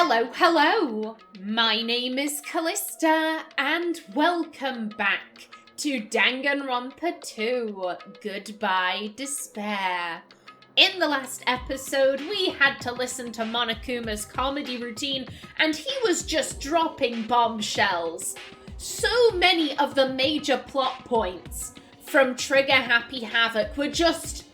Hello! My name is Callista, and welcome back to Danganronpa 2, Goodbye Despair. In the last episode, we had to listen to Monokuma's comedy routine, and he was just dropping bombshells. So many of the major plot points from Trigger Happy Havoc were just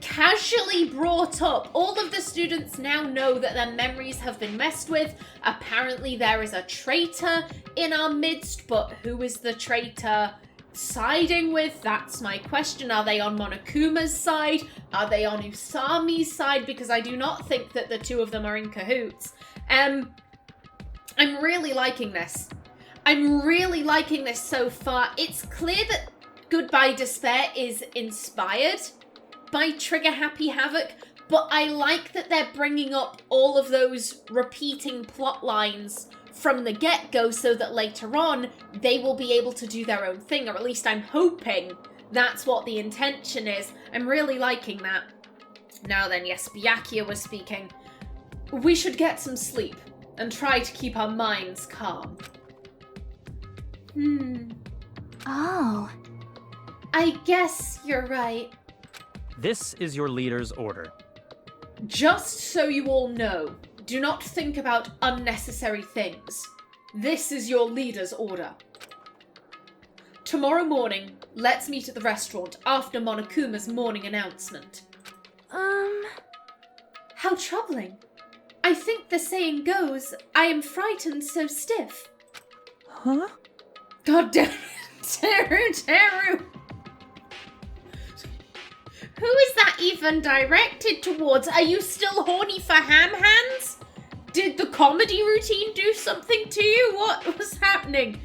casually brought up. All of the students now know that their memories have been messed with. Apparently there is a traitor in our midst, but who is the traitor siding with? That's my question. Are they on Monokuma's side? Are they on Usami's side? Because I do not think that the two of them are in cahoots. I'm really liking this. I'm really liking this so far. It's clear that Goodbye Despair is inspired by Trigger Happy Havoc, but I like that they're bringing up all of those repeating plot lines from the get-go so that later on they will be able to do their own thing, or at least I'm hoping that's what the intention is. I'm really liking that. Now then, yes, Bykuya was speaking. We should get some sleep and try to keep our minds calm. Oh. I guess you're right. This is your leader's order. Just so you all know, do not think about unnecessary things. This is your leader's order. Tomorrow morning, let's meet at the restaurant after Monokuma's morning announcement. How troubling. I think the saying goes, I am frightened so stiff. Huh? God damn it, Teru! Who is that even directed towards? Are you still horny for ham hands? Did the comedy routine do something to you? What was happening?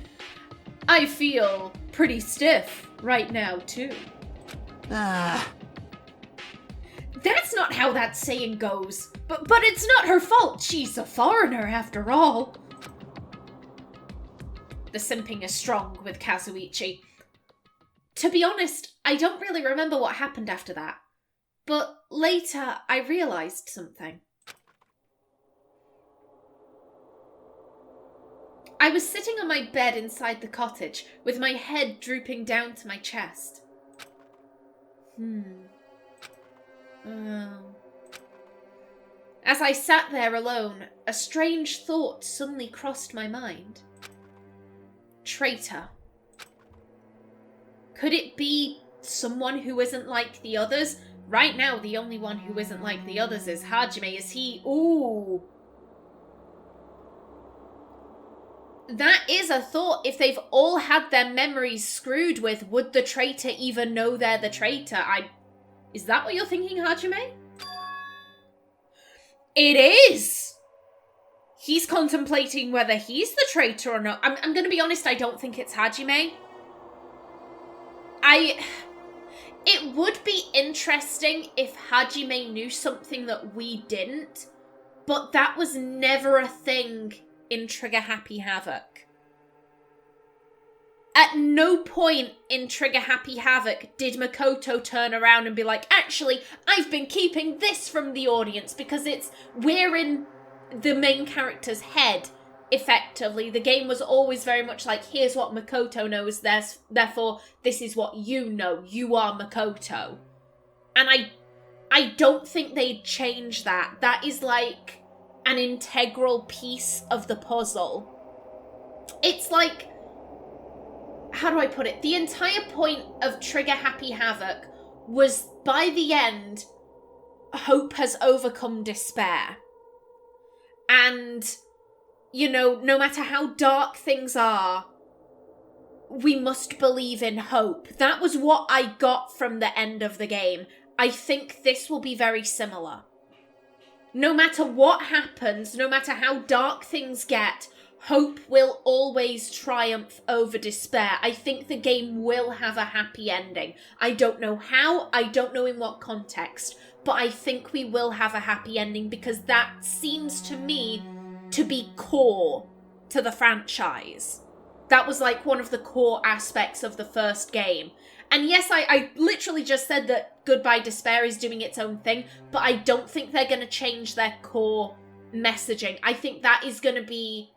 I feel pretty stiff right now, too. That's not how that saying goes. But it's not her fault. She's a foreigner, after all. The simping is strong with Kazuichi. To be honest, I don't really remember what happened after that. But later, I realised something. I was sitting on my bed inside the cottage, with my head drooping down to my chest. As I sat there alone, a strange thought suddenly crossed my mind. Traitor. Could it be someone who isn't like the others? Right now, the only one who isn't like the others is Hajime. Is he? Ooh. That is a thought. If they've all had their memories screwed with, would the traitor even know they're the traitor? Is that what you're thinking, Hajime? It is! He's contemplating whether he's the traitor or not. I'm going to be honest, I don't think it's Hajime. It would be interesting if Hajime knew something that we didn't, but that was never a thing in Trigger Happy Havoc. At no point in Trigger Happy Havoc did Makoto turn around and be like, actually, I've been keeping this from the audience because we're in the main character's head. Effectively, the game was always very much like, here's what Makoto knows, therefore this is what you know, you are Makoto. And I don't think they'd change that. That is like an integral piece of the puzzle. It's like, how do I put it? The entire point of Trigger Happy Havoc was, by the end, hope has overcome despair. And you know, no matter how dark things are, we must believe in hope. That was what I got from the end of the game. I think this will be very similar. No matter what happens, no matter how dark things get, hope will always triumph over despair. I think the game will have a happy ending. I don't know how, I don't know in what context, but I think we will have a happy ending because that seems to me to be core to the franchise. That was like one of the core aspects of the first game. And yes, I literally just said that Goodbye Despair is doing its own thing, but I don't think they're going to change their core messaging. I think that's going to be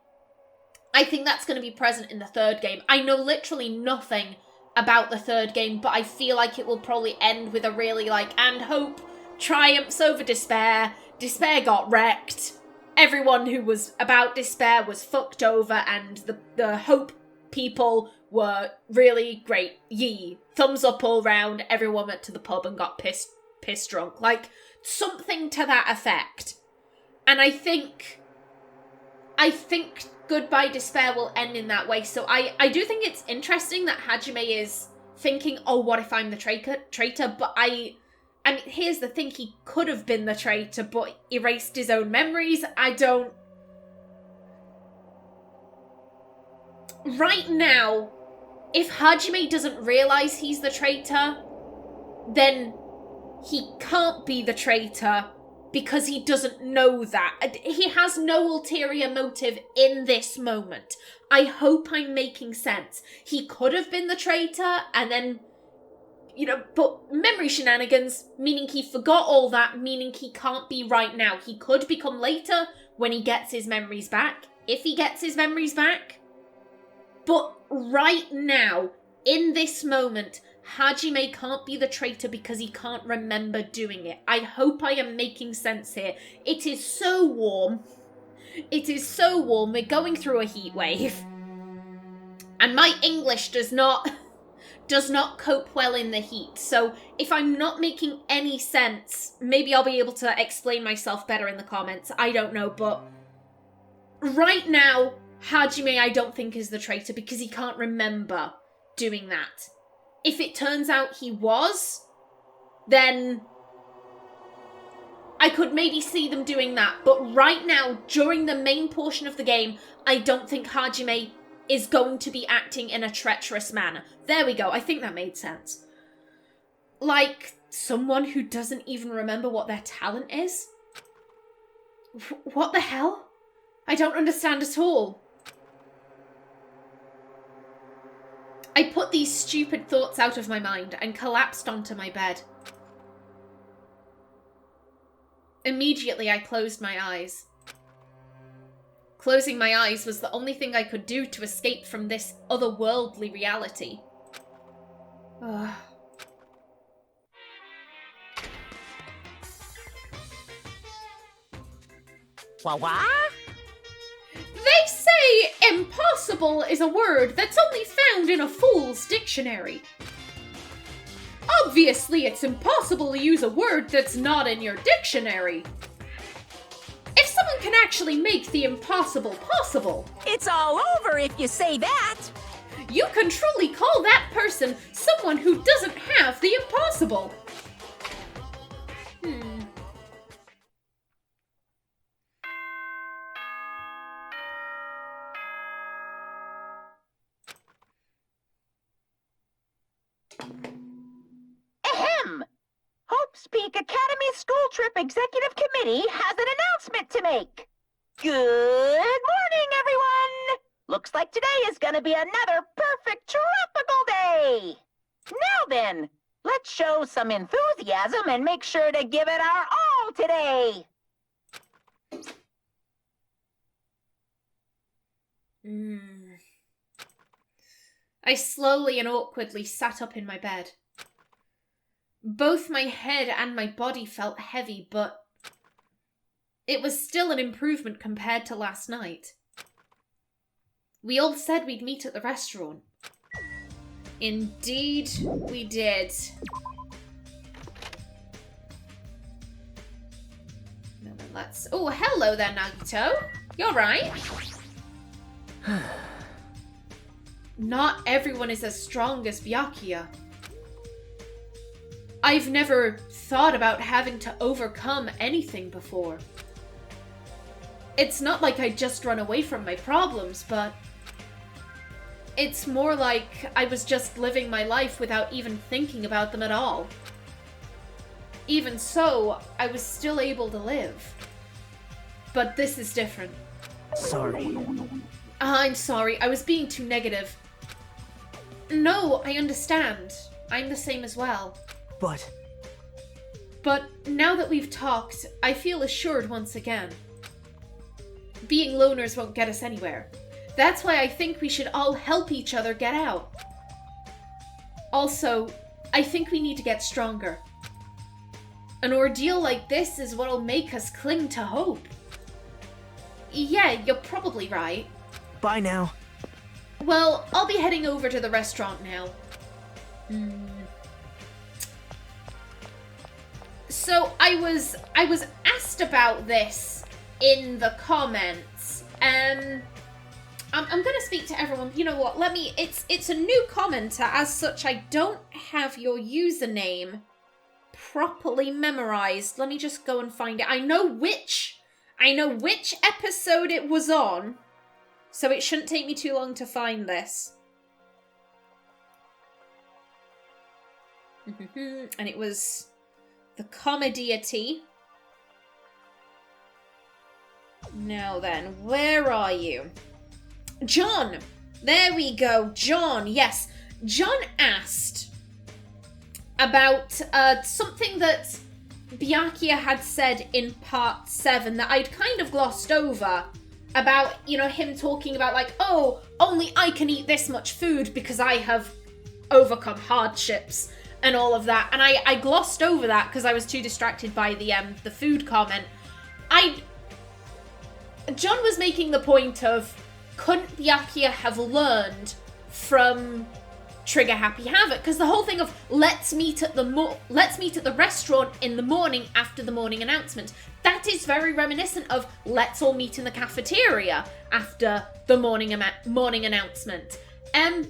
present in the third game. I know literally nothing about the third game, but I feel like it will probably end with a really and hope triumphs over despair. Despair got wrecked. Everyone who was about despair was fucked over, and the hope people were really great. Yee. Thumbs up all round. Everyone went to the pub and got piss drunk. Something to that effect. And I think Goodbye Despair will end in that way. So I do think it's interesting that Hajime is thinking, oh, what if I'm the traitor? But I mean, here's the thing, he could have been the traitor, but erased his own memories. Right now, if Hajime doesn't realise he's the traitor, then he can't be the traitor because he doesn't know that. He has no ulterior motive in this moment. I hope I'm making sense. He could have been the traitor and then, but memory shenanigans, meaning he forgot all that, meaning he can't be right now. He could become later when he gets his memories back, if he gets his memories back. But right now, in this moment, Hajime can't be the traitor because he can't remember doing it. I hope I am making sense here. It is so warm. It is so warm. We're going through a heat wave. And my English does not cope well in the heat. So if I'm not making any sense, maybe I'll be able to explain myself better in the comments. I don't know, but right now, Hajime I don't think is the traitor because he can't remember doing that. If it turns out he was, then I could maybe see them doing that. But right now, during the main portion of the game, I don't think Hajime is going to be acting in a treacherous manner. There we go. I think that made sense. Someone who doesn't even remember what their talent is? What the hell? I don't understand at all. I put these stupid thoughts out of my mind and collapsed onto my bed. Immediately, I closed my eyes. Closing my eyes was the only thing I could do to escape from this otherworldly reality. Ugh. What? They say impossible is a word that's only found in a fool's dictionary. Obviously, it's impossible to use a word that's not in your dictionary. If someone can actually make the impossible possible, It's all over if you say that. you can truly call that person someone who doesn't have the impossible. Ahem! Hope's Peak Academy School Trip Executive Committee has an announcement to make. Good morning, everyone! Looks like today is gonna be another perfect tropical day! Now then, let's show some enthusiasm and make sure to give it our all today! I slowly and awkwardly sat up in my bed. Both my head and my body felt heavy, but it was still an improvement compared to last night. We all said we'd meet at the restaurant. Indeed, we did. Now then, let's... Oh, hello there, Nagito. You're right. Not everyone is as strong as Bykuya. I've never thought about having to overcome anything before. It's not like I just run away from my problems, but it's more like I was just living my life without even thinking about them at all. Even so, I was still able to live. But this is different. Sorry. I'm sorry, I was being too negative. No, I understand. I'm the same as well. But now that we've talked, I feel assured once again. being loners won't get us anywhere. That's why I think we should all help each other get out. Also, I think we need to get stronger. An ordeal like this is what'll make us cling to hope. Yeah, you're probably right. Bye now. Well, I'll be heading over to the restaurant now. So I was asked about this in the comments. I'm gonna speak to everyone. You know what? It's a new commenter. As such, I don't have your username properly memorized. Let me just go and find it. I know which episode it was on, so it shouldn't take me too long to find this. And it was the Comediety. Now then, where are you? John! There we go, John, yes. John asked about something that Bykuya had said in part 7 that I'd kind of glossed over. About, him talking about like, oh, only I can eat this much food because I have overcome hardships and all of that. And I glossed over that because I was too distracted by the food comment. John was making the point of, couldn't Bykuya have learned from Trigger Happy Havoc? Because the whole thing of let's meet at the restaurant in the morning after the morning announcement, that is very reminiscent of let's all meet in the cafeteria after the morning announcement. And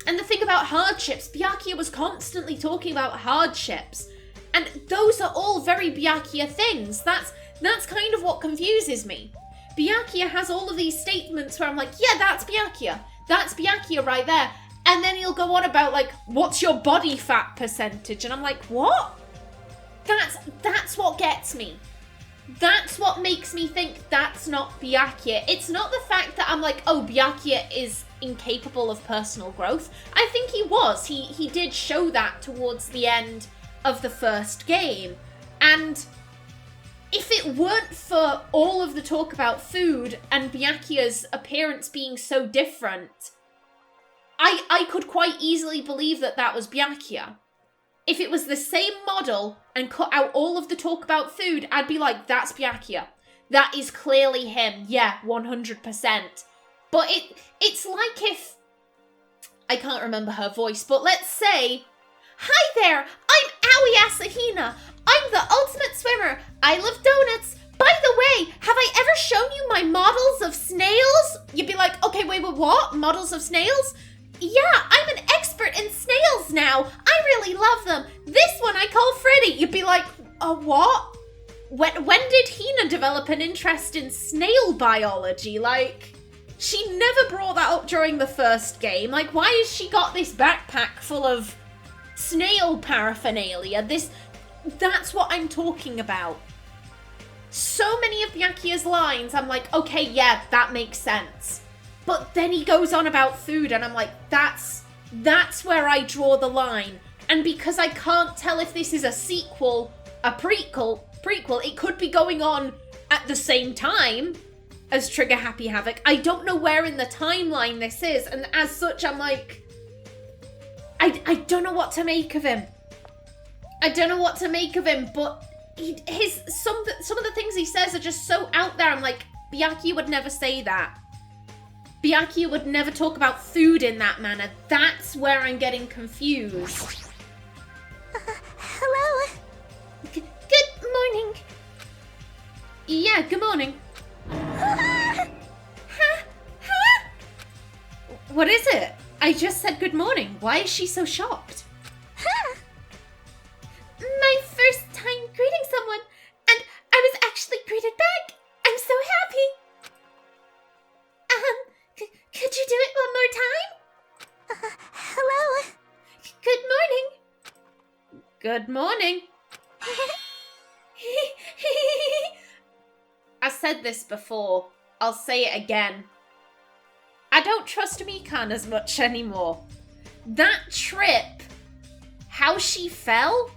the thing about hardships, Bykuya was constantly talking about hardships, and those are all very Bykuya things. That's kind of what confuses me. Bykuya has all of these statements where I'm like, yeah, that's Bykuya. That's Bykuya right there. And then he'll go on about, like, what's your body fat percentage? And I'm like, what? That's what gets me. That's what makes me think that's not Bykuya. It's not the fact that I'm like, oh, Bykuya is incapable of personal growth. I think he was. He did show that towards the end of the first game. And if it weren't for all of the talk about food and Byakuya's appearance being so different, I could quite easily believe that was Bykuya. If it was the same model and cut out all of the talk about food, I'd be like, that's Bykuya. That is clearly him. Yeah, 100%. But it's like if... I can't remember her voice, but let's say... Hi there, I'm Aoi Asahina. I'm the ultimate swimmer. I love donuts. By the way, have I ever shown you my models of snails? You'd be like, okay, wait, what? Models of snails? Yeah, I'm an expert in snails now. I really love them. This one I call Freddy. You'd be like, what? When did Hina develop an interest in snail biology? Like, she never brought that up during the first game. Like, why has she got this backpack full of snail paraphernalia? That's what I'm talking about. So many of Byakuya's lines, I'm like, okay, yeah, that makes sense. But then he goes on about food, and I'm like, that's where I draw the line. And because I can't tell if this is a sequel, a prequel, it could be going on at the same time as Trigger Happy Havoc. I don't know where in the timeline this is, and as such, I'm like, I don't know what to make of him. I don't know what to make of him, but some of the things he says are just so out there. I'm like, Byakuya would never say that. Byakuya would never talk about food in that manner. That's where I'm getting confused. Hello? Good morning. Yeah, good morning. Huh? What is it? I just said good morning. Why is she so shocked? My first time greeting someone, and I was actually greeted back. I'm so happy. Could you do it one more time? Hello? Good morning. Good morning. I said this before. I'll say it again. I don't trust Mikan as much anymore. That trip, how she fell?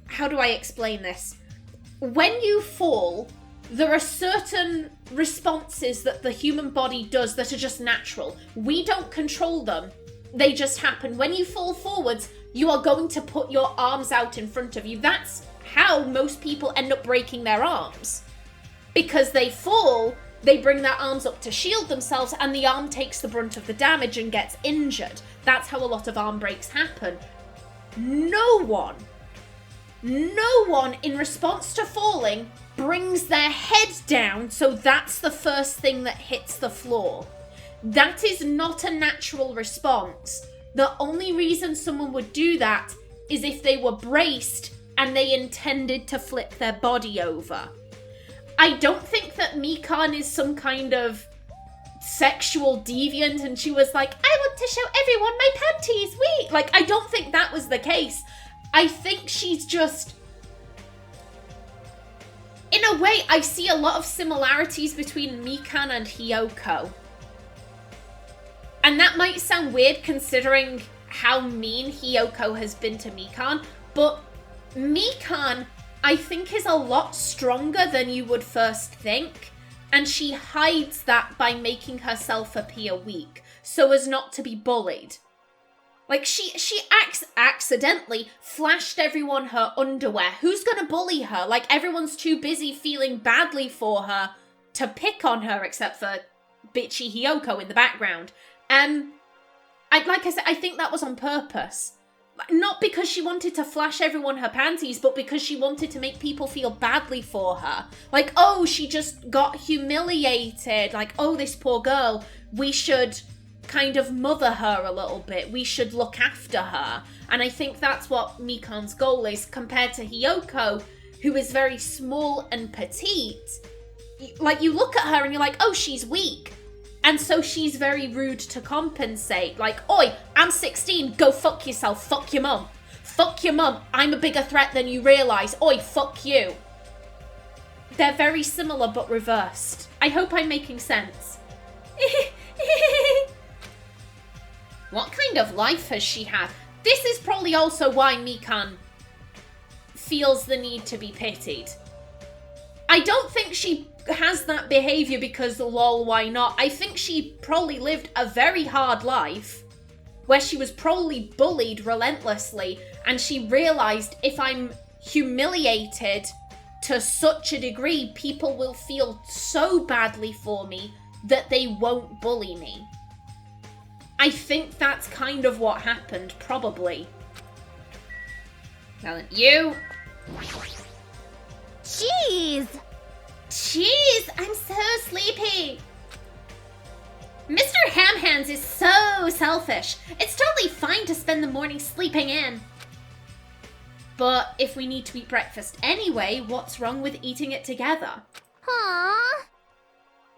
How do I explain this? When you fall, there are certain responses that the human body does that are just natural. We don't control them. They just happen. When you fall forwards, you are going to put your arms out in front of you. That's how most people end up breaking their arms. Because they fall, they bring their arms up to shield themselves, and the arm takes the brunt of the damage and gets injured. That's how a lot of arm breaks happen. No one in response to falling brings their head down, so that's the first thing that hits the floor. That is not a natural response. The only reason someone would do that is if they were braced and they intended to flip their body over. I don't think that Mikan is some kind of sexual deviant and she was like, I want to show everyone my panties, wait! Like, I don't think that was the case. I think she's just... In a way, I see a lot of similarities between Mikan and Hiyoko. And that might sound weird considering how mean Hiyoko has been to Mikan, but Mikan, I think, is a lot stronger than you would first think, and she hides that by making herself appear weak, so as not to be bullied. Like, she accidentally flashed everyone her underwear. Who's gonna bully her? Like, everyone's too busy feeling badly for her to pick on her, except for bitchy Hiyoko in the background. Like I said, I think that was on purpose. Not because she wanted to flash everyone her panties, but because she wanted to make people feel badly for her. Like, oh, she just got humiliated. Like, oh, this poor girl. We should kind of mother her a little bit. We should look after her. And I think that's what Mikan's goal is, compared to Hiyoko, who is very small and petite. Like, you look at her and you're like, oh, she's weak. And so she's very rude to compensate. Like, oi, I'm 16, go fuck yourself, fuck your mum. Fuck your mum, I'm a bigger threat than you realise. Oi, fuck you. They're very similar but reversed. I hope I'm making sense. What kind of life has she had? This is probably also why Mikan feels the need to be pitied. I don't think she has that behaviour because lol, why not? I think she probably lived a very hard life where she was probably bullied relentlessly, and she realised, if I'm humiliated to such a degree, people will feel so badly for me that they won't bully me. I think that's kind of what happened, probably. Now, you. Jeez! Jeez, I'm so sleepy. Mr. Hamhands is so selfish. It's totally fine to spend the morning sleeping in. But if we need to eat breakfast anyway, what's wrong with eating it together? Aww.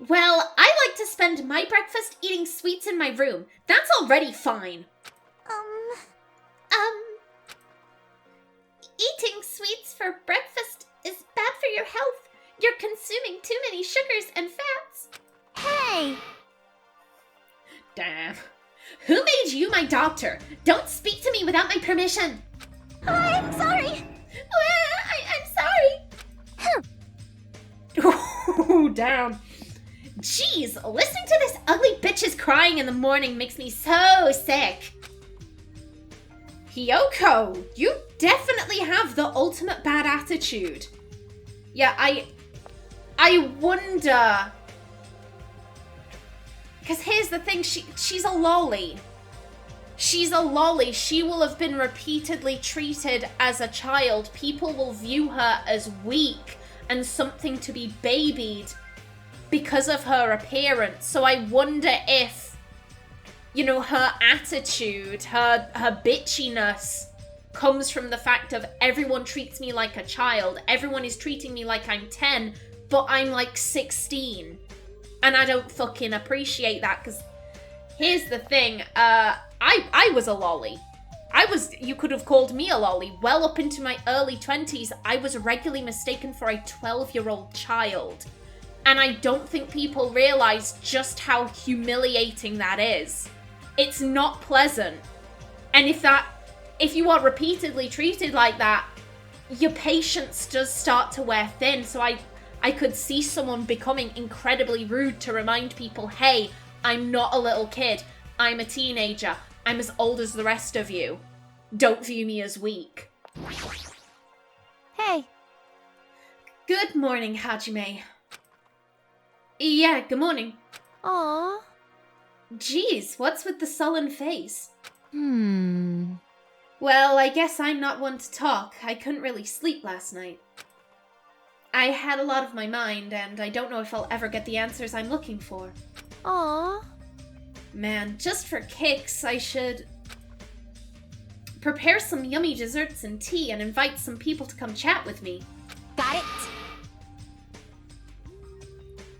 Well, I like to spend my breakfast eating sweets in my room. That's already fine. Eating sweets for breakfast is bad for your health. You're consuming too many sugars and fats. Hey! Damn. Who made you my doctor? Don't speak to me without my permission. I'm sorry. I'm sorry. Oh, damn. Jeez, listening to this ugly bitch's crying in the morning makes me so sick. Hiyoko, you definitely have the ultimate bad attitude. Yeah, I wonder... Because here's the thing, she's a lolly. She's a lolly. She will have been repeatedly treated as a child. People will view her as weak and something to be babied because of her appearance. So I wonder if, you know, her attitude, her bitchiness comes from the fact of everyone treats me like a child. Everyone is treating me like I'm 10, but I'm like 16. And I don't fucking appreciate that, because here's the thing, I was a lolly. You could have called me a lolly. Well up into my early 20s, I was regularly mistaken for a 12-year-old child. And I don't think people realize just how humiliating that is. It's not pleasant. And if you are repeatedly treated like that, your patience does start to wear thin. So I could see someone becoming incredibly rude to remind people, hey, I'm not a little kid. I'm a teenager. I'm as old as the rest of you. Don't view me as weak. Hey. Good morning, Hajime. Yeah, good morning. Aw. Geez, what's with the sullen face? Well, I guess I'm not one to talk. I couldn't really sleep last night. I had a lot of my mind, and I don't know if I'll ever get the answers I'm looking for. Aw. Man, just for kicks, I should prepare some yummy desserts and tea and invite some people to come chat with me. Got it.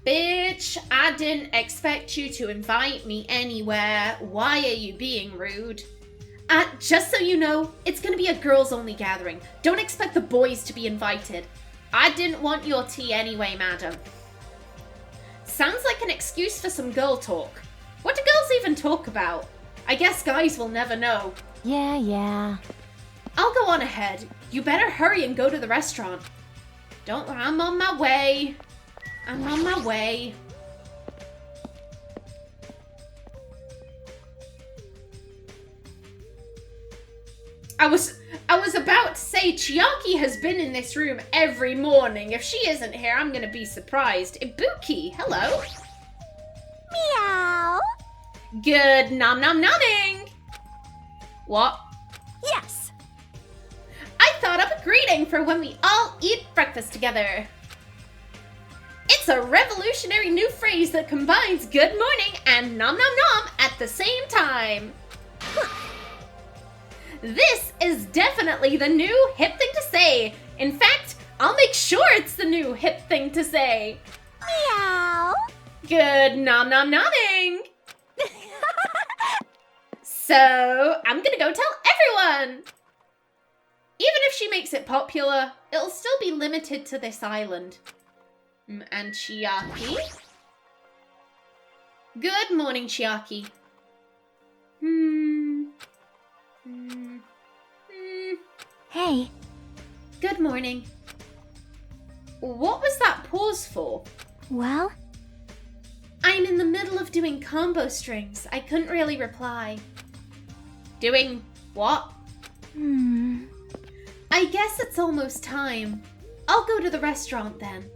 Bitch, I didn't expect you to invite me anywhere. Why are you being rude? Just so you know, it's gonna be a girls-only gathering. Don't expect the boys to be invited. I didn't want your tea anyway, madam. Sounds like an excuse for some girl talk. What do girls even talk about? I guess guys will never know. Yeah. I'll go on ahead. You better hurry and go to the restaurant. Don't worry, I'm on my way. I was about to say, Chiaki has been in this room every morning. If she isn't here, I'm gonna be surprised. Ibuki, hello. Meow. Good nom-nom-nomming. What? Yes. I thought up a greeting for when we all eat breakfast together. It's a revolutionary new phrase that combines good morning and nom-nom-nom at the same time. This is definitely the new hip thing to say. In fact, I'll make sure it's the new hip thing to say. Meow. Good nom-nom-nomming. So, I'm gonna go tell everyone. Even if she makes it popular, it'll still be limited to this island. And Chiaki? Good morning, Chiaki. Hey. Good morning. What was that pause for? Well? I'm in the middle of doing combo strings. I couldn't really reply. Doing what? I guess it's almost time. I'll go to the restaurant then.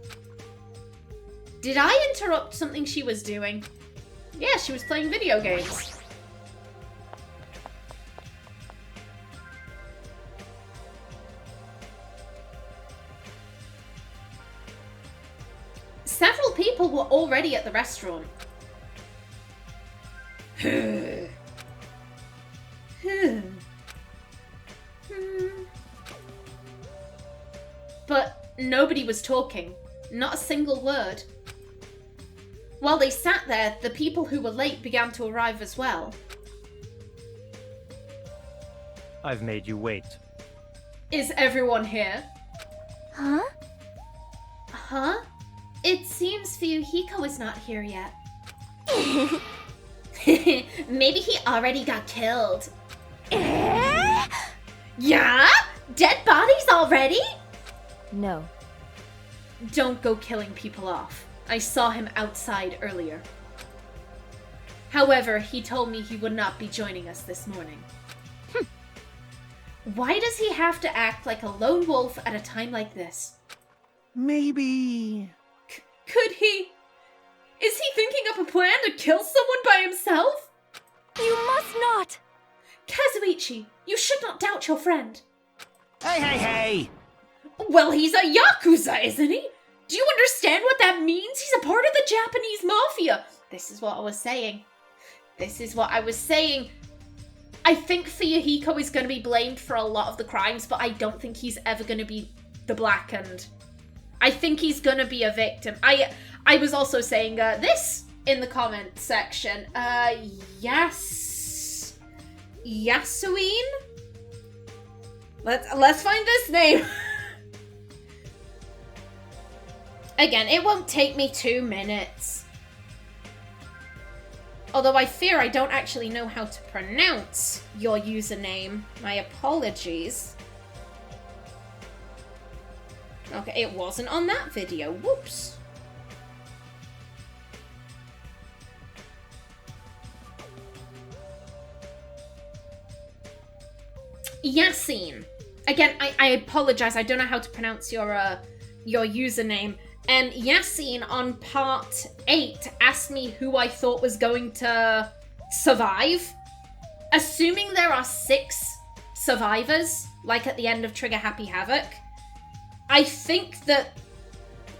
Did I interrupt something she was doing? Yeah, she was playing video games. Several people were already at the restaurant. But nobody was talking. Not a single word. While they sat there, the people who were late began to arrive as well. I've made you wait. Is everyone here? Huh? Huh? It seems Fuyuhiko is not here yet. Maybe he already got killed. Yeah? Dead bodies already? No. Don't go killing people off. I saw him outside earlier. However, he told me he would not be joining us this morning. Why does he have to act like a lone wolf at a time like this? Maybe... Could he? Is he thinking up a plan to kill someone by himself? You must not! Kazuichi, you should not doubt your friend. Hey! Well, he's a Yakuza, isn't he? Do you understand what that means? He's a part of the Japanese mafia. This is what I was saying. I think Fuyuhiko is going to be blamed for a lot of the crimes, but I don't think he's ever going to be the blackened. I think he's going to be a victim. I was also saying this in the comment section. Yasuin? Let's find this name. Again, it won't take me 2 minutes. Although I fear I don't actually know how to pronounce your username. My apologies. Okay, it wasn't on that video. Whoops. Yasin. Again, I apologize. I don't know how to pronounce your username. Yasin on part 8 asked me who I thought was going to survive. Assuming there are 6 survivors, like at the end of Trigger Happy Havoc, I think that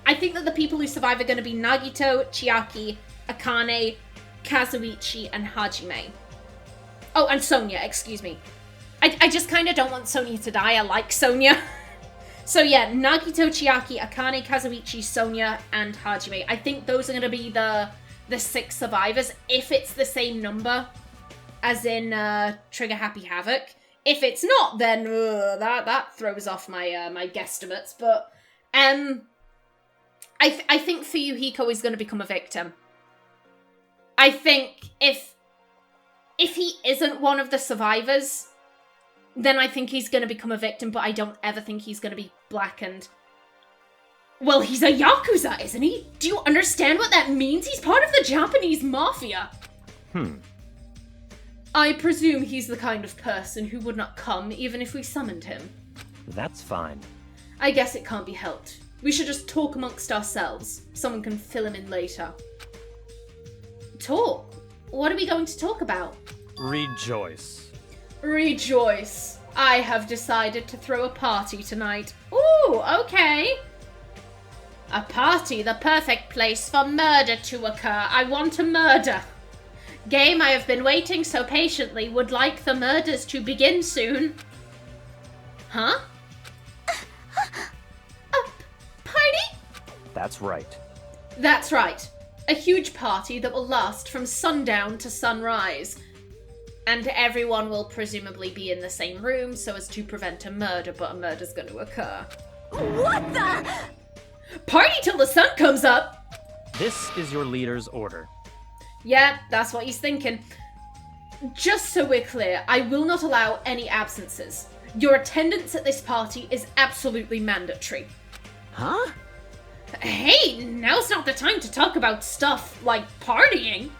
the people who survive are going to be Nagito, Chiaki, Akane, Kazuichi, and Hajime. Oh, and Sonia, excuse me. I just kind of don't want Sonia to die. I like Sonia. So yeah, Nagito, Chiaki, Akane, Kazuichi, Sonia, and Hajime. I think those are going to be the 6 survivors, if it's the same number as in Trigger Happy Havoc. If it's not, then that throws off my my guesstimates. But I think Fuyuhiko is going to become a victim. I think if he isn't one of the survivors, then I think he's going to become a victim, but I don't ever think he's going to be blackened. Well, he's a Yakuza, isn't he? Do you understand what that means? He's part of the Japanese mafia. I presume he's the kind of person who would not come even if we summoned him. That's fine. I guess it can't be helped. We should just talk amongst ourselves. Someone can fill him in later. Talk? What are we going to talk about? Rejoice. Rejoice. I have decided to throw a party tonight. Ooh, okay. A party, the perfect place for murder to occur. I want a murder. Game, I have been waiting so patiently. Would like the murders to begin soon. Huh? A party? That's right. That's right. A huge party that will last from sundown to sunrise. And everyone will presumably be in the same room so as to prevent a murder, but a murder's going to occur. What the? Party till the sun comes up! This is your leader's order. Yeah, that's what he's thinking. Just so we're clear, I will not allow any absences. Your attendance at this party is absolutely mandatory. Huh? Hey, now's not the time to talk about stuff like partying.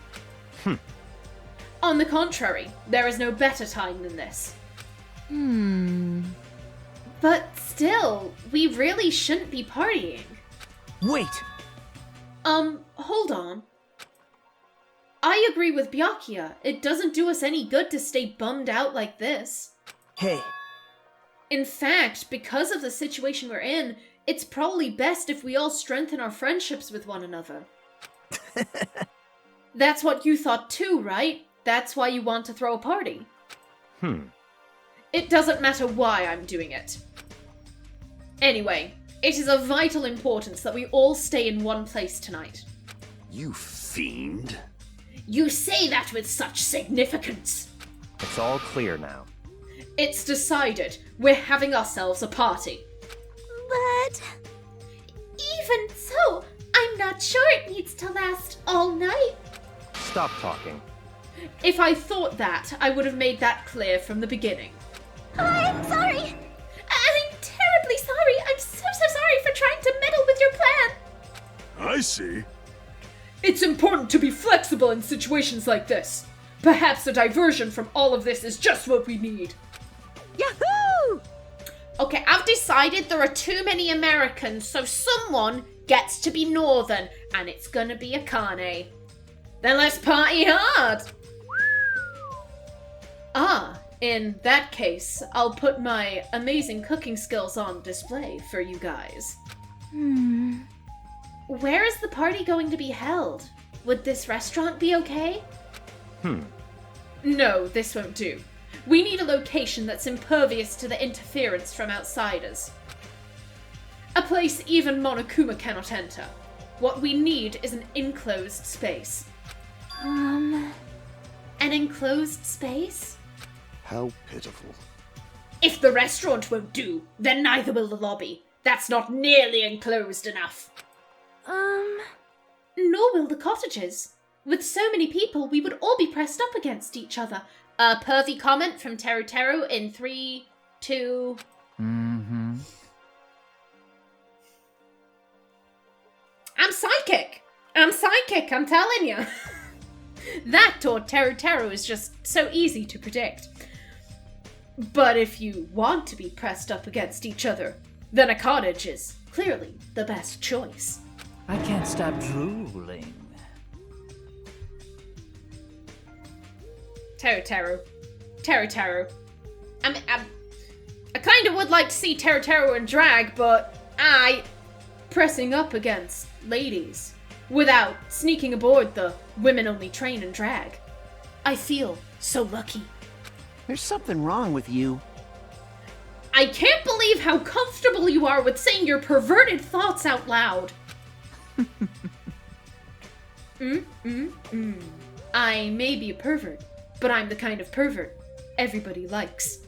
On the contrary, there is no better time than this. But still, we really shouldn't be partying. Wait! Hold on. I agree with Bykuya. It doesn't do us any good to stay bummed out like this. Hey. In fact, because of the situation we're in, it's probably best if we all strengthen our friendships with one another. That's what you thought too, right? That's why you want to throw a party. It doesn't matter why I'm doing it. Anyway, it is of vital importance that we all stay in one place tonight. You fiend. You say that with such significance. It's all clear now. It's decided. We're having ourselves a party. But... Even so, I'm not sure it needs to last all night. Stop talking. If I thought that, I would have made that clear from the beginning. I'm sorry. I'm terribly sorry. I'm so sorry for trying to meddle with your plan. I see. It's important to be flexible in situations like this. Perhaps a diversion from all of this is just what we need. Yahoo! Okay, I've decided there are too many Americans, so someone gets to be Northern, and it's gonna be Akane. Then let's party hard! In that case, I'll put my amazing cooking skills on display for you guys. Where is the party going to be held? Would this restaurant be okay? No, this won't do. We need a location that's impervious to the interference from outsiders. A place even Monokuma cannot enter. What we need is an enclosed space. An enclosed space? How pitiful. If the restaurant won't do, then neither will the lobby. That's not nearly enclosed enough. Nor will the cottages. With so many people, we would all be pressed up against each other. A pervy comment from Teru in 3, 2... I'm psychic, I'm telling you. That or Teru is just so easy to predict. But if you want to be pressed up against each other, then a cottage is clearly the best choice. I can't stop drooling. Teru. I kind of would like to see Teru in drag, but pressing up against ladies without sneaking aboard the women-only train and drag. I feel so lucky. There's something wrong with you. I can't believe how comfortable you are with saying your perverted thoughts out loud. I may be a pervert, but I'm the kind of pervert everybody likes.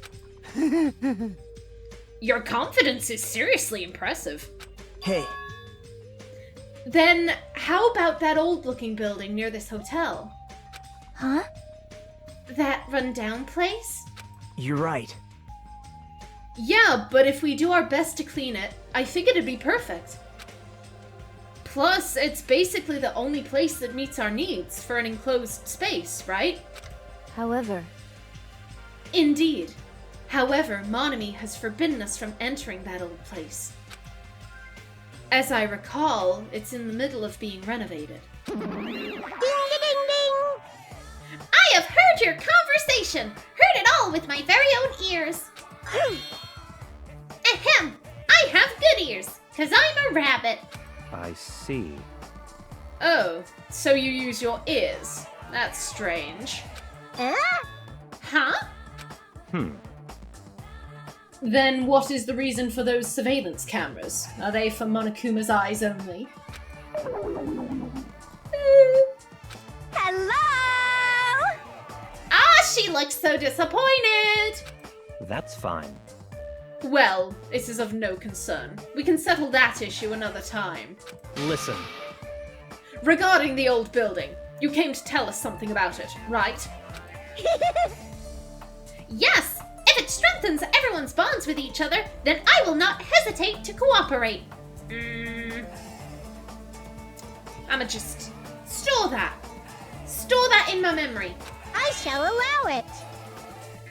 Your confidence is seriously impressive. Hey, Then how about that old-looking building near this hotel? Huh? That run-down place? you're right. Yeah, but if we do our best to clean it, I think it'd be perfect. Plus, it's basically the only place that meets our needs for an enclosed space, right? However, Indeed. However, Monami has forbidden us from entering that old place. As I recall, it's in the middle of being renovated. ding ding ding ding! I have heard your conversation! Heard it all with my very own ears! Ahem! I have good ears, 'cause I'm a rabbit! I see. Oh, so you use your ears. That's strange. Huh? Then what is the reason for those surveillance cameras? Are they for Monokuma's eyes only? Hello! Ah, she looks so disappointed! That's fine. Well, this is of no concern. We can settle that issue another time. Listen, Regarding the old building, you came to tell us something about it, right? Yes! If it strengthens everyone's bonds with each other, then I will not hesitate to cooperate. I'ma just store that. Store that in my memory. I shall allow it.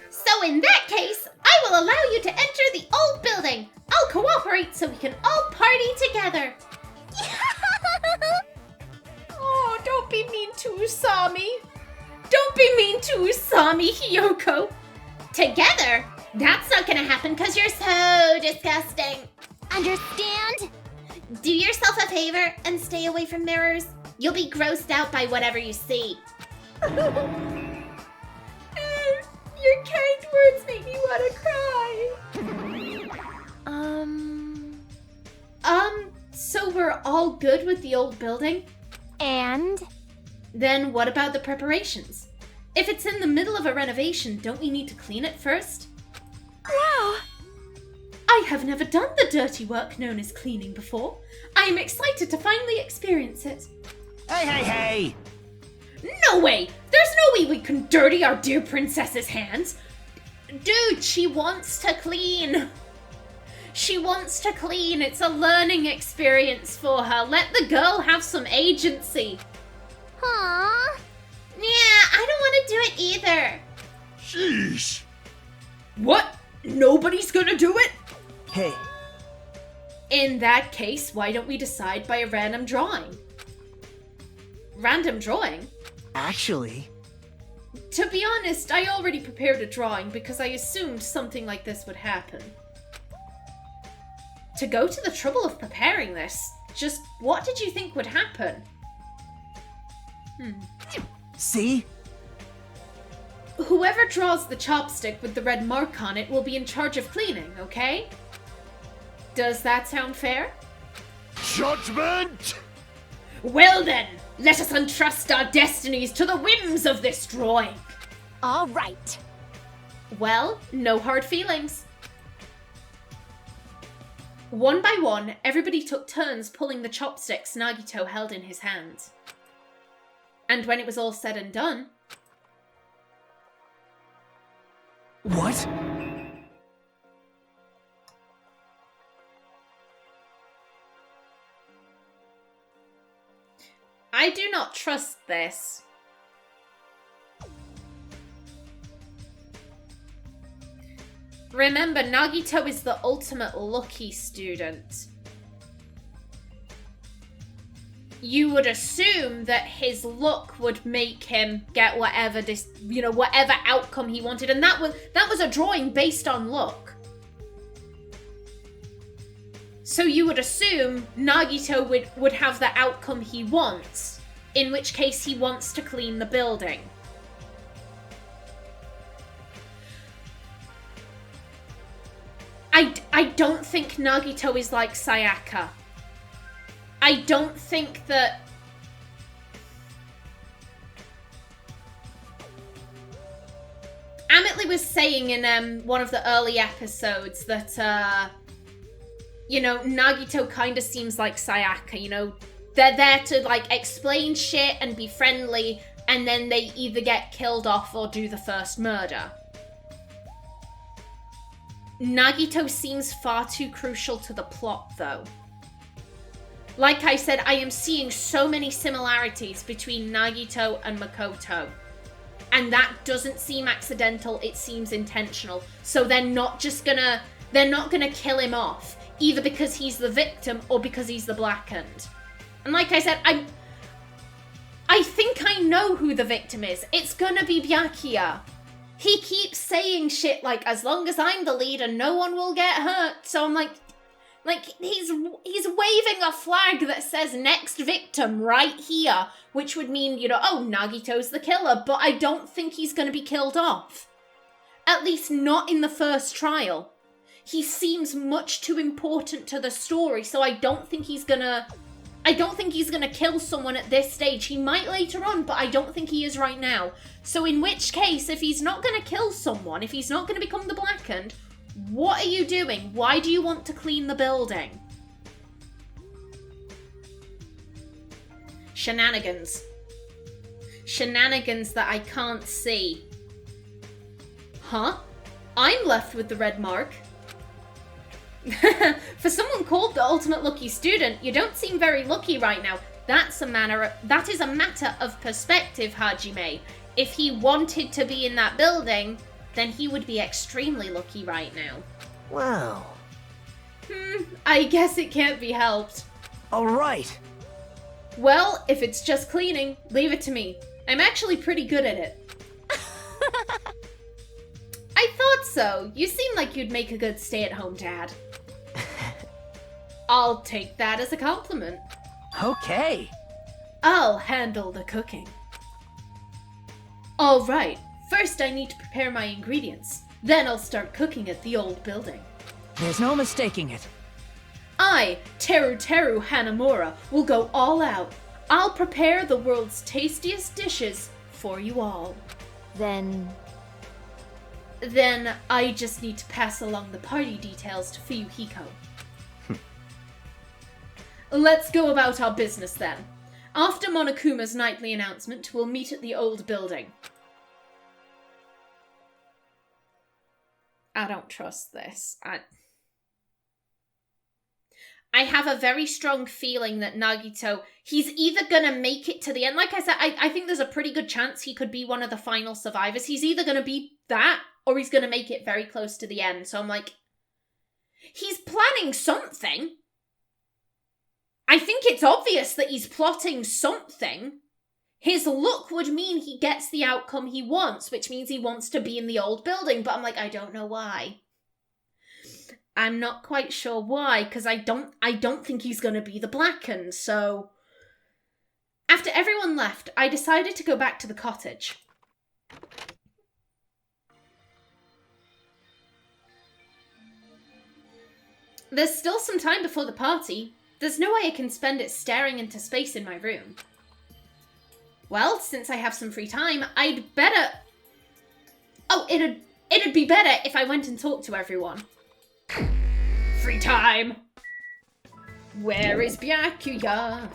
So in that case, I will allow you to enter the old building. I'll cooperate so we can all party together. Oh, don't be mean to Usami. Don't be mean to Usami, Hiyoko. Together? That's not gonna happen because you're so disgusting. Understand? Do yourself a favor and stay away from mirrors. You'll be grossed out by whatever you see. Your kind words make me want to cry. So we're all good with the old building? And? Then what about the preparations? If it's in the middle of a renovation, don't we need to clean it first? Wow! I have never done the dirty work known as cleaning before. I am excited to finally experience it. Hey! No way! There's no way we can dirty our dear princess's hands! Dude, she wants to clean! She wants to clean. It's a learning experience for her. Let the girl have some agency. Aww. Yeah, I don't want to do it either. Sheesh! What? Nobody's gonna do it? Hey, In that case, why don't we decide by a random drawing? Random drawing? actually, To be honest, I already prepared a drawing because I assumed something like this would happen. To go to the trouble of preparing this, just what did you think would happen? see? Whoever draws the chopstick with the red mark on it will be in charge of cleaning, okay? Does that sound fair? Judgment! Well then, let us entrust our destinies to the whims of this drawing. All right. Well, no hard feelings. One by one, everybody took turns pulling the chopsticks Nagito held in his hands. And when it was all said and done... What? I do not trust this. Remember, Nagito is the ultimate lucky student. You would assume that his luck would make him get whatever whatever outcome he wanted, and that was a drawing based on luck. So you would assume Nagito would have the outcome he wants, in which case he wants to clean the building. I don't think Nagito is like Sayaka. I don't think that... Amitli was saying in one of the early episodes that, Nagito kind of seems like Sayaka, They're there to, explain shit and be friendly, and then they either get killed off or do the first murder. Nagito seems far too crucial to the plot, though. Like I said, I am seeing so many similarities between Nagito and Makoto. And that doesn't seem accidental, it seems intentional. So they're not gonna kill him off, either because he's the victim or because he's the blackened. And like I said, I think I know who the victim is. It's gonna be Bykuya. He keeps saying shit like, as long as I'm the leader, no one will get hurt. So I'm like he's waving a flag that says next victim right here, which would mean, Nagito's the killer, but I don't think he's going to be killed off. At least not in the first trial. He seems much too important to the story, so I don't think he's gonna kill someone at this stage. He might later on, but I don't think he is right now. So in which case, if he's not gonna kill someone, if he's not gonna become the blackened, what are you doing? Why do you want to clean the building? Shenanigans. Shenanigans that I can't see. Huh? I'm left with the red mark. For someone called the ultimate lucky student, you don't seem very lucky right now. That is a matter of perspective, Hajime. If he wanted to be in that building, then he would be extremely lucky right now. Wow. I guess it can't be helped. All right. Well, if it's just cleaning, leave it to me. I'm actually pretty good at it. I thought so. You seem like you'd make a good stay-at-home dad. I'll take that as a compliment. Okay. I'll handle the cooking. All right. First, I need to prepare my ingredients. Then I'll start cooking at the old building. There's no mistaking it. I, Teru Hanamura, will go all out. I'll prepare the world's tastiest dishes for you all. Then I just need to pass along the party details to Fuyuhiko. Let's go about our business then. After Monokuma's nightly announcement, we'll meet at the old building. I don't trust this. I have a very strong feeling that Nagito, he's either gonna make it to the end. Like I said, I think there's a pretty good chance he could be one of the final survivors. He's either gonna be that, or he's gonna make it very close to the end. So I'm like, he's planning something. I think it's obvious that he's plotting something. His luck would mean he gets the outcome he wants, which means he wants to be in the old building. But I'm like, I don't know why. I'm not quite sure why, because I don't think he's going to be the blackened, so... After everyone left, I decided to go back to the cottage. There's still some time before the party. There's no way I can spend it staring into space in my room. Well, since I have some free time, I'd better... Oh, it'd be better if I went and talked to everyone. Free time! Where is Bykuya?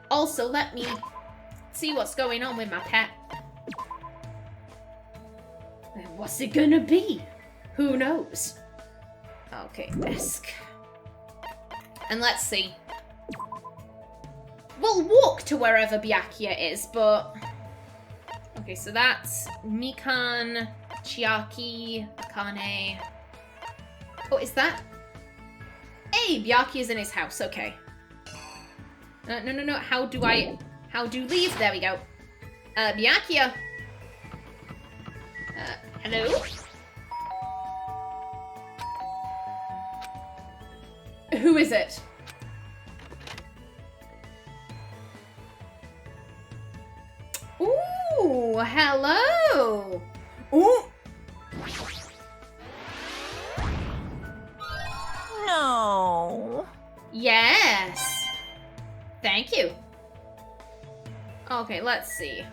Also, let me see what's going on with my pet. What's it gonna be? Who knows? Okay, desk. And let's see. We'll walk to wherever Bykuya is, but... Okay, so that's Mikan, Chiaki, Akane. Oh, is that... Hey, Byakuya's in his house, okay. No. How do leave? There we go. Bykuya. Hello? Who is it? Ooh, hello. Ooh. No. Yes. Thank you. Okay, let's see.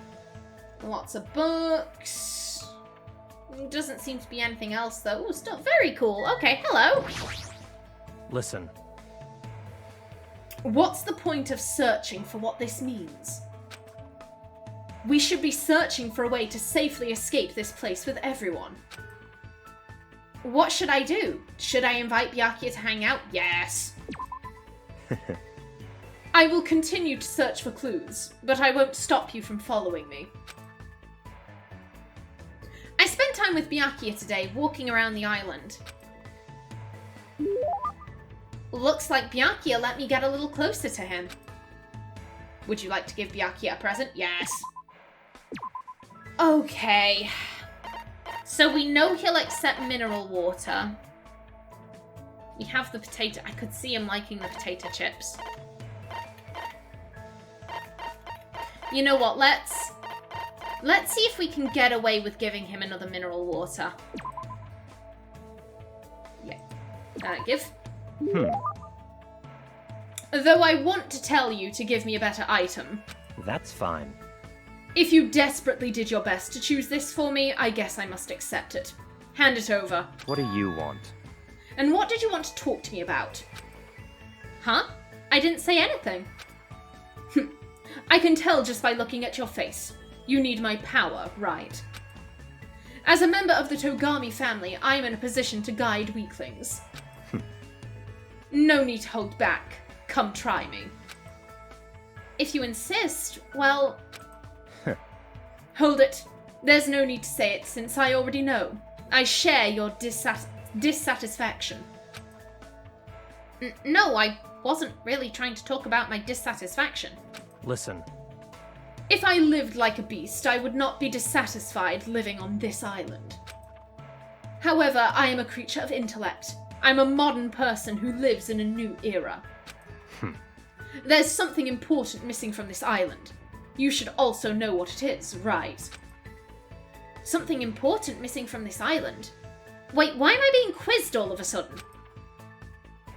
Lots of books. Doesn't seem to be anything else, though. Ooh, stuff. Very cool. Okay, hello. Listen. What's the point of searching for what this means? We should be searching for a way to safely escape this place with everyone. What should I do? Should I invite Bykuya to hang out? Yes. I will continue to search for clues, but I won't stop you from following me. I spent time with Bykuya today, walking around the island. Looks like Bykuya let me get a little closer to him. Would you like to give Bykuya a present? Yes. Okay. So we know he'll accept mineral water. We have the potato. I could see him liking the potato chips. You know what? Let's see if we can get away with giving him another mineral water. Yeah. Give. Though I want to tell you to give me a better item. That's fine. If you desperately did your best to choose this for me, I guess I must accept it. Hand it over. What do you want? And what did you want to talk to me about? Huh? I didn't say anything. I can tell just by looking at your face. You need my power, right? As a member of the Togami family, I am in a position to guide weaklings. No need to hold back. Come try me. If you insist, well... Hold it. There's no need to say it, since I already know. I share your dissatisfaction. No, I wasn't really trying to talk about my dissatisfaction. Listen. If I lived like a beast, I would not be dissatisfied living on this island. However, I am a creature of intellect. I'm a modern person who lives in a new era. There's something important missing from this island. You should also know what it is, right? Something important missing from this island? Wait, why am I being quizzed all of a sudden?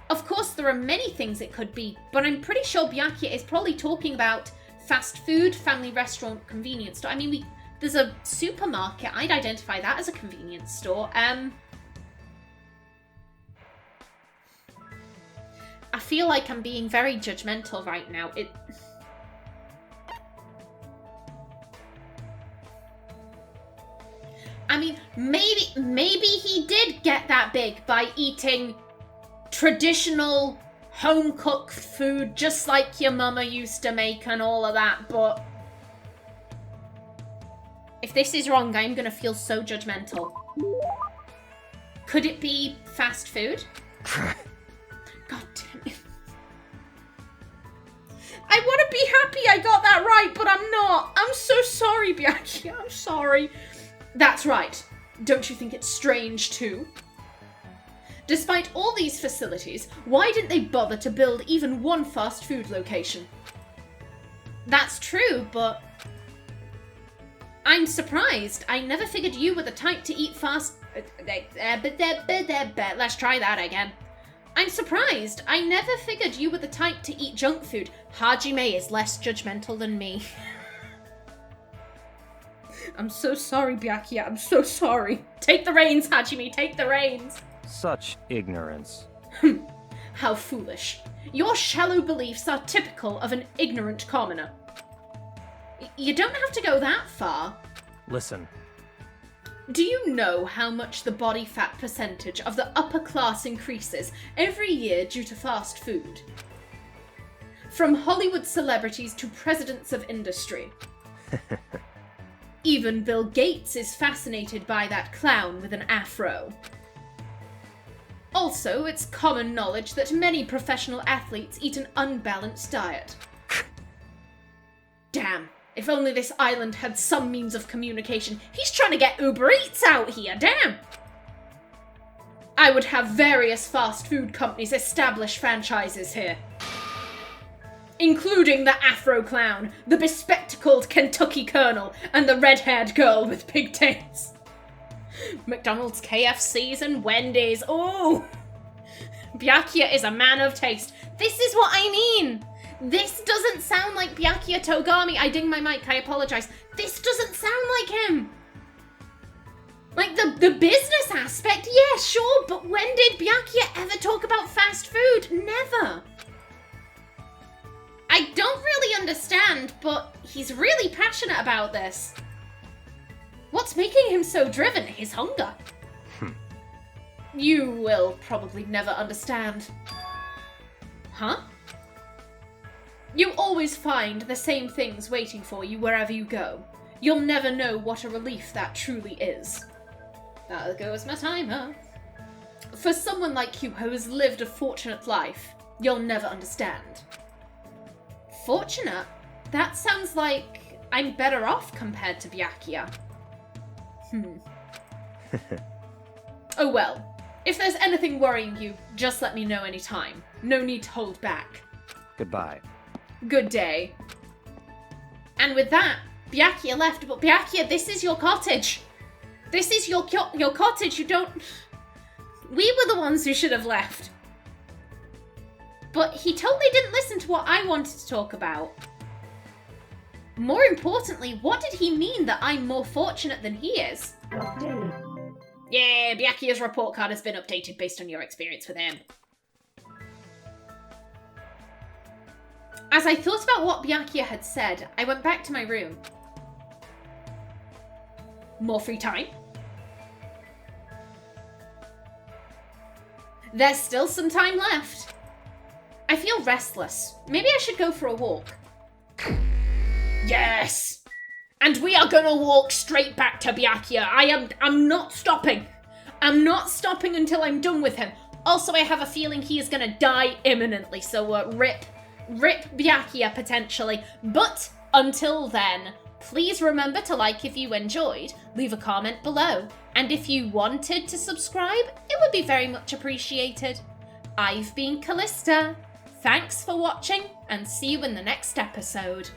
Of course, there are many things it could be, but I'm pretty sure Bykuya is probably talking about fast food, family restaurant, convenience store. I mean, there's a supermarket. I'd identify that as a convenience store. I feel like I'm being very judgmental right now. I mean, maybe he did get that big by eating traditional home-cooked food just like your mama used to make and all of that, but if this is wrong, I'm gonna feel so judgmental. Could it be fast food? God damn it. I want to be happy I got that right, but I'm not. I'm so sorry, Bykuya. I'm sorry. That's right. Don't you think it's strange, too? Despite all these facilities, why didn't they bother to build even one fast food location? That's true, but I'm surprised. I never figured you were the type to eat fast... Let's try that again. I'm surprised. I never figured you were the type to eat junk food. Hajime is less judgmental than me. I'm so sorry, Bykuya. I'm so sorry. Take the reins, Hajime. Take the reins. Such ignorance. How foolish. Your shallow beliefs are typical of an ignorant commoner. You don't have to go that far. Listen. Do you know how much the body fat percentage of the upper class increases every year due to fast food? From Hollywood celebrities to presidents of industry. Even Bill Gates is fascinated by that clown with an afro. Also, it's common knowledge that many professional athletes eat an unbalanced diet. Damn, if only this island had some means of communication. He's trying to get Uber Eats out here, damn! I would have various fast food companies establish franchises here. Including the Afro Clown, the bespectacled Kentucky Colonel, and the red-haired girl with pigtails. McDonald's, KFCs, and Wendy's. Oh! Bykuya is a man of taste. This is what I mean! This doesn't sound like Bykuya Togami. I ding my mic, I apologize. This doesn't sound like him. Like, the business aspect, yeah, sure, but when did Bykuya ever talk about fast food? Never. I don't really understand, but he's really passionate about this. What's making him so driven? His hunger. You will probably never understand. Huh? You always find the same things waiting for you wherever you go. You'll never know what a relief that truly is. There goes my timer. For someone like you who has lived a fortunate life, you'll never understand. Fortunate? That sounds like I'm better off compared to Bykuya. Oh well. If there's anything worrying you, just let me know anytime. No need to hold back. Goodbye. Good day. And with that, Bykuya left, but Bykuya, this is your cottage. This is your cottage. You don't... We were the ones who should have left. But he totally didn't listen to what I wanted to talk about. More importantly, what did he mean that I'm more fortunate than he is? Yeah, Bykuya's report card has been updated based on your experience with him. As I thought about what Bykuya had said, I went back to my room. More free time? There's still some time left. I feel restless. Maybe I should go for a walk. Yes! And we are gonna walk straight back to Bykuya. I'm not stopping. I'm not stopping until I'm done with him. Also, I have a feeling he is gonna die imminently, so rip Bykuya potentially. But until then, please remember to like if you enjoyed, leave a comment below, and if you wanted to subscribe, it would be very much appreciated. I've been Kallista. Thanks for watching, and see you in the next episode.